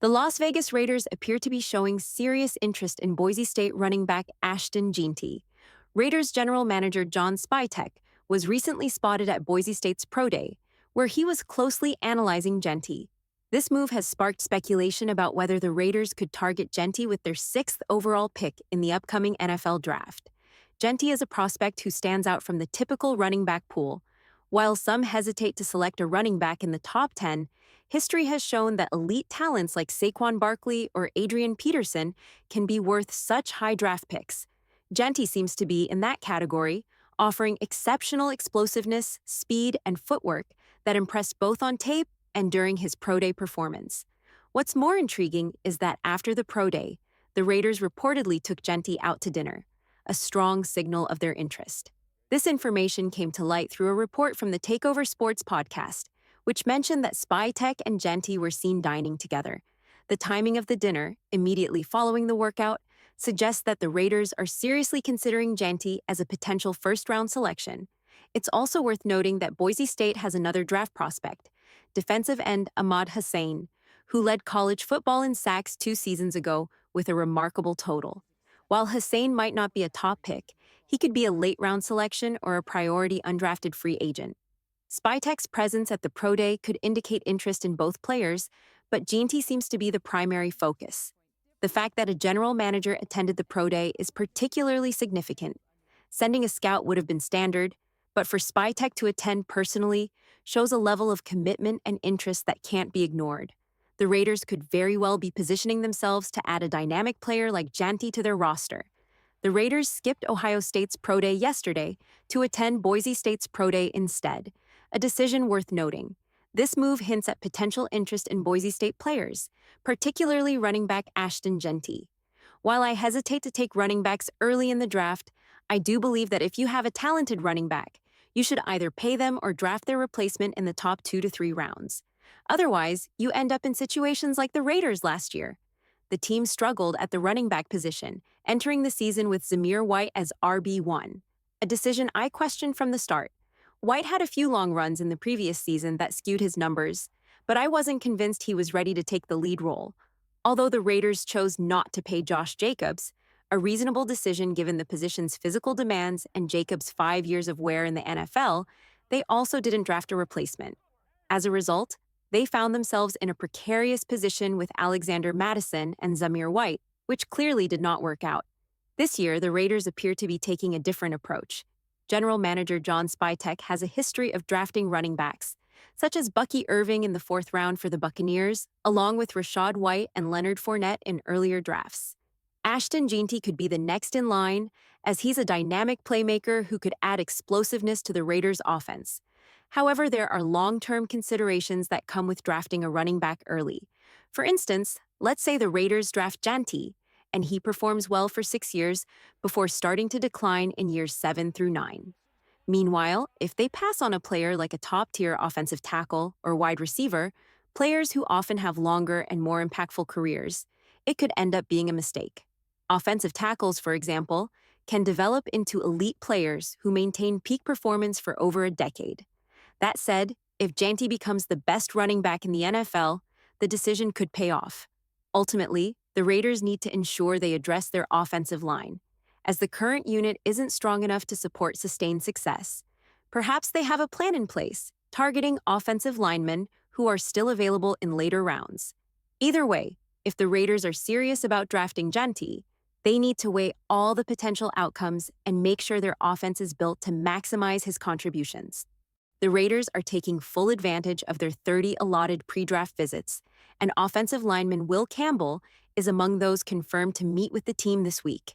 The Las Vegas Raiders appear to be showing serious interest in Boise State running back Genty. Raiders general manager JohnSpytek was recently spotted at Boise State's Pro Day, where he was closely analyzing Genty. This move has sparked speculation about whether the Raiders could target Genty with their 6th overall pick in the upcoming NFL Draft. Genty is a prospect who stands out from the typical running back pool. While some hesitate to select a running back in the top 10, history has shown that elite talents like Saquon Barkley or Adrian Peterson can be worth such high draft picks. Genty seems to be in that category, offering exceptional explosiveness, speed, and footwork that impressed both on tape and during his Pro Day performance. What's more intriguing is that after the Pro Day, the Raiders reportedly took Genty out to dinner, a strong signal of their interest. This information came to light through a report from the Takeover Sports podcast, which mentioned that Spytek and Genty were seen dining together. The timing of the dinner, immediately following the workout, suggests that the Raiders are seriously considering Genty as a potential first-round selection. It's also worth noting that Boise State has another draft prospect, defensive end Ahmad Hussein, who led college football in sacks 2 seasons ago with a remarkable total. While Hussein might not be a top pick, he could be a late-round selection or a priority undrafted free agent. Spytek's presence at the Pro Day could indicate interest in both players, but Genty seems to be the primary focus. The fact that a general manager attended the Pro Day is particularly significant. Sending a scout would have been standard, but for Spytek to attend personally shows a level of commitment and interest that can't be ignored. The Raiders could very well be positioning themselves to add a dynamic player like Genty to their roster. The Raiders skipped Ohio State's Pro Day yesterday to attend Boise State's Pro Day instead, a decision worth noting. This move hints at potential interest in Boise State players, particularly running back Genty. While I hesitate to take running backs early in the draft, I do believe that if you have a talented running back, you should either pay them or draft their replacement in the top 2 to 3 rounds. Otherwise, you end up in situations like the Raiders last year. The team struggled at the running back position, entering the season with Zamir White as RB1, a decision I questioned from the start. White had a few long runs in the previous season that skewed his numbers, but I wasn't convinced he was ready to take the lead role. Although the Raiders chose not to pay Josh Jacobs, a reasonable decision given the position's physical demands and Jacobs' 5 years of wear in the NFL, they also didn't draft a replacement. As a result, they found themselves in a precarious position with Alexander Mattison and Zamir White, which clearly did not work out. This year, the Raiders appear to be taking a different approach. General manager JohnSpytek has a history of drafting running backs, such as Bucky Irving in the 4th round for the Buccaneers, along with Rashad White and Leonard Fournette in earlier drafts. Genty could be the next in line, as he's a dynamic playmaker who could add explosiveness to the Raiders' offense. However, there are long-term considerations that come with drafting a running back early. For instance, let's say the Raiders draft Genty, and he performs well for 6 years before starting to decline in years 7 through 9. Meanwhile, if they pass on a player like a top-tier offensive tackle or wide receiver, players who often have longer and more impactful careers, it could end up being a mistake. Offensive tackles, for example, can develop into elite players who maintain peak performance for over a decade. That said, if Genty becomes the best running back in the NFL, the decision could pay off. Ultimately, the Raiders need to ensure they address their offensive line, as the current unit isn't strong enough to support sustained success. Perhaps they have a plan in place, targeting offensive linemen who are still available in later rounds. Either way, if the Raiders are serious about drafting Genty, they need to weigh all the potential outcomes and make sure their offense is built to maximize his contributions. The Raiders are taking full advantage of their 30 allotted pre-draft visits, and offensive lineman Will Campbell is among those confirmed to meet with the team this week.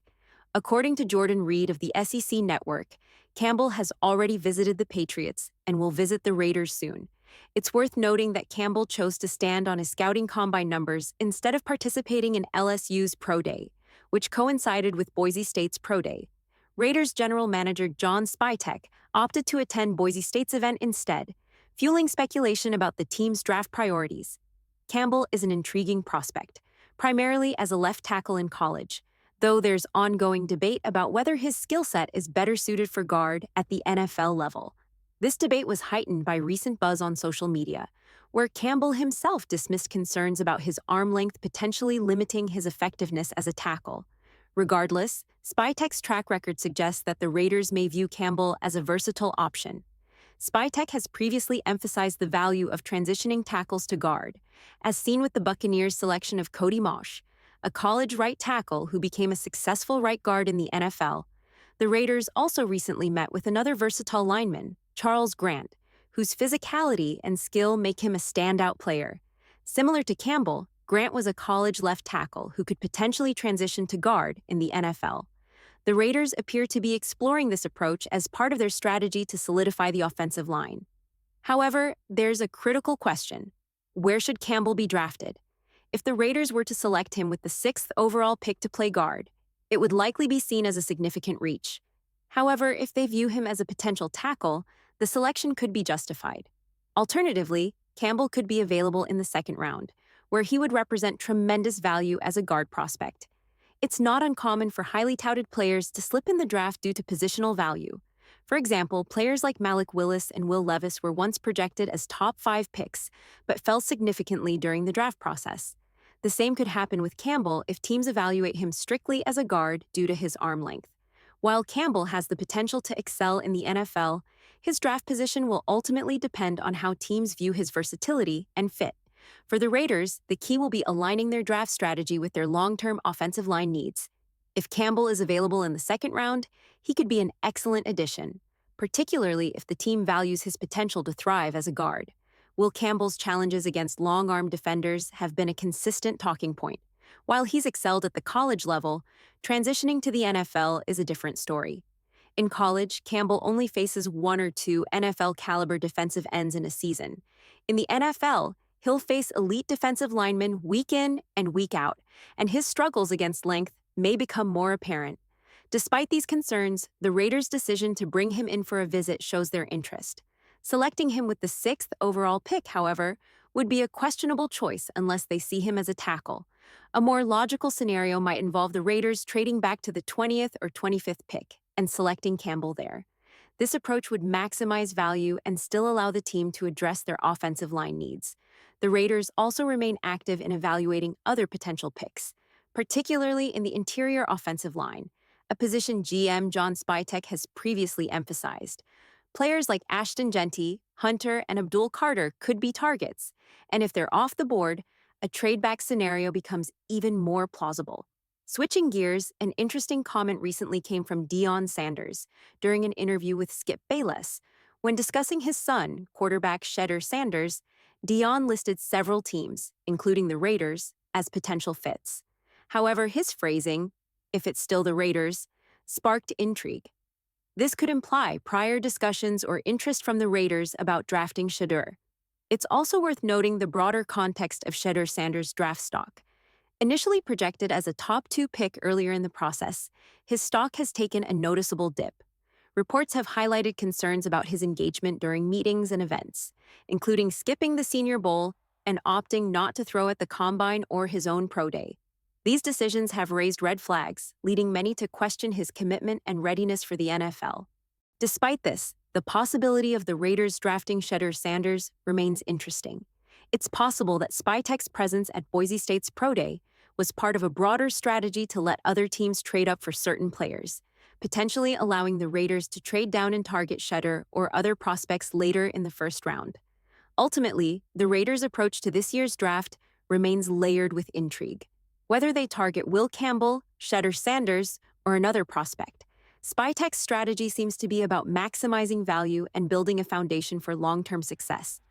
According to Jordan Reed of the SEC Network, Campbell has already visited the Patriots and will visit the Raiders soon. It's worth noting that Campbell chose to stand on his scouting combine numbers instead of participating in LSU's Pro Day, which coincided with Boise State's Pro Day. Raiders general manager JohnSpytek opted to attend Boise State's event instead, fueling speculation about the team's draft priorities. Campbell is an intriguing prospect, primarily as a left tackle in college, though there's ongoing debate about whether his skill set is better suited for guard at the NFL level. This debate was heightened by recent buzz on social media, where Campbell himself dismissed concerns about his arm length potentially limiting his effectiveness as a tackle. Regardless, Spytek's track record suggests that the Raiders may view Campbell as a versatile option. Spytek has previously emphasized the value of transitioning tackles to guard, as seen with the Buccaneers' selection of Cody Mauch, a college right tackle who became a successful right guard in the NFL. The Raiders also recently met with another versatile lineman, Charles Grant, whose physicality and skill make him a standout player. Similar to Campbell, Grant was a college left tackle who could potentially transition to guard in the NFL. The Raiders appear to be exploring this approach as part of their strategy to solidify the offensive line. However, there's a critical question. Where should Campbell be drafted? If the Raiders were to select him with the 6th overall pick to play guard, it would likely be seen as a significant reach. However, if they view him as a potential tackle, the selection could be justified. Alternatively, Campbell could be available in the 2nd round, where he would represent tremendous value as a guard prospect. It's not uncommon for highly touted players to slip in the draft due to positional value. For example, players like Malik Willis and Will Levis were once projected as top 5 picks, but fell significantly during the draft process. The same could happen with Campbell if teams evaluate him strictly as a guard due to his arm length. While Campbell has the potential to excel in the NFL, his draft position will ultimately depend on how teams view his versatility and fit. For the Raiders, the key will be aligning their draft strategy with their long-term offensive line needs. If Campbell is available in the 2nd round, he could be an excellent addition, particularly if the team values his potential to thrive as a guard. Will Campbell's challenges against long-arm defenders have been a consistent talking point? While he's excelled at the college level, transitioning to the NFL is a different story. In college, Campbell only faces 1 or 2 NFL-caliber defensive ends in a season. In the NFL, he'll face elite defensive linemen week in and week out, and his struggles against length may become more apparent. Despite these concerns, the Raiders' decision to bring him in for a visit shows their interest. Selecting him with the 6th overall pick, however, would be a questionable choice unless they see him as a tackle. A more logical scenario might involve the Raiders trading back to the 20th or 25th pick and selecting Campbell there. This approach would maximize value and still allow the team to address their offensive line needs. The Raiders also remain active in evaluating other potential picks, particularly in the interior offensive line, a position GM JohnSpytek has previously emphasized. Players like Ashton Genty, Hunter, and Abdul Carter could be targets, and if they're off the board, a trade-back scenario becomes even more plausible. Switching gears, an interesting comment recently came from Shedur Sanders during an interview with Skip Bayless. When discussing his son, quarterback Shedur Sanders, Shedur listed several teams, including the Raiders, as potential fits. However, his phrasing, "if it's still the Raiders," sparked intrigue. This could imply prior discussions or interest from the Raiders about drafting Shedur. It's also worth noting the broader context of Shedur Sanders' draft stock. Initially projected as a top 2 pick earlier in the process, his stock has taken a noticeable dip. Reports have highlighted concerns about his engagement during meetings and events, including skipping the Senior Bowl and opting not to throw at the Combine or his own pro day. These decisions have raised red flags, leading many to question his commitment and readiness for the NFL. Despite this, the possibility of the Raiders drafting Shedur Sanders remains interesting. It's possible that Spytek's presence at Boise State's Pro Day was part of a broader strategy to let other teams trade up for certain players, potentially allowing the Raiders to trade down and target Shedur or other prospects later in the 1st round. Ultimately, the Raiders' approach to this year's draft remains layered with intrigue. Whether they target Will Campbell, Shedur Sanders, or another prospect, Spytek's strategy seems to be about maximizing value and building a foundation for long-term success.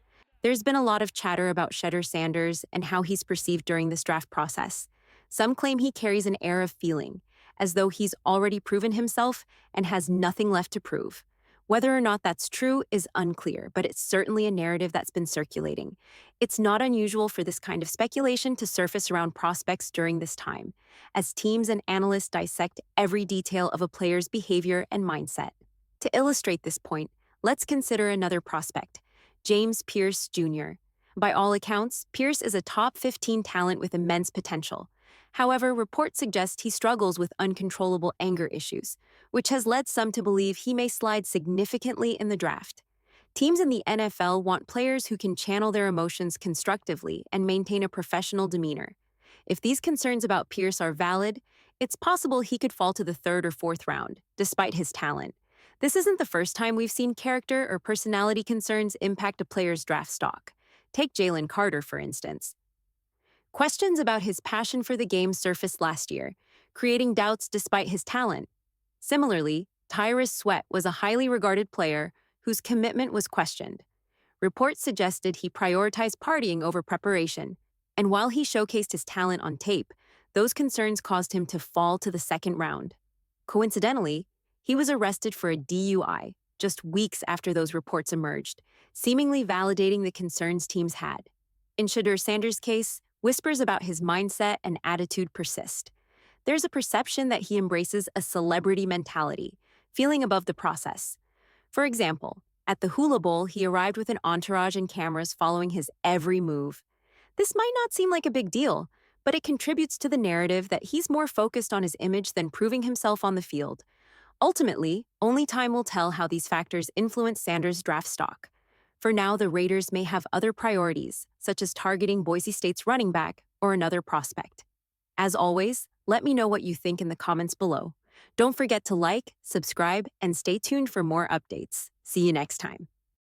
There's been a lot of chatter about Shedur Sanders and how he's perceived during this draft process. Some claim he carries an air of feeling, as though he's already proven himself and has nothing left to prove. Whether or not that's true is unclear, but it's certainly a narrative that's been circulating. It's not unusual for this kind of speculation to surface around prospects during this time, as teams and analysts dissect every detail of a player's behavior and mindset. To illustrate this point, let's consider another prospect, James Pierce Jr. By all accounts, Pierce is a top 15 talent with immense potential. However, reports suggest he struggles with uncontrollable anger issues, which has led some to believe he may slide significantly in the draft. Teams in the NFL want players who can channel their emotions constructively and maintain a professional demeanor. If these concerns about Pierce are valid, it's possible he could fall to the third or fourth round, despite his talent. This isn't the first time we've seen character or personality concerns impact a player's draft stock. Take Jalen Carter, for instance. Questions about his passion for the game surfaced last year, creating doubts despite his talent. Similarly, Tyrus Sweat was a highly regarded player whose commitment was questioned. Reports suggested he prioritized partying over preparation, and while he showcased his talent on tape, those concerns caused him to fall to the second round. Coincidentally, he was arrested for a DUI just weeks after those reports emerged, seemingly validating the concerns teams had. In Shedur Sanders' case, whispers about his mindset and attitude persist. There's a perception that he embraces a celebrity mentality, feeling above the process. For example, at the Hula Bowl, he arrived with an entourage and cameras following his every move. This might not seem like a big deal, but it contributes to the narrative that he's more focused on his image than proving himself on the field. Ultimately, only time will tell how these factors influence Sanders' draft stock. For now, the Raiders may have other priorities, such as targeting Boise State's running back or another prospect. As always, let me know what you think in the comments below. Don't forget to like, subscribe, and stay tuned for more updates. See you next time.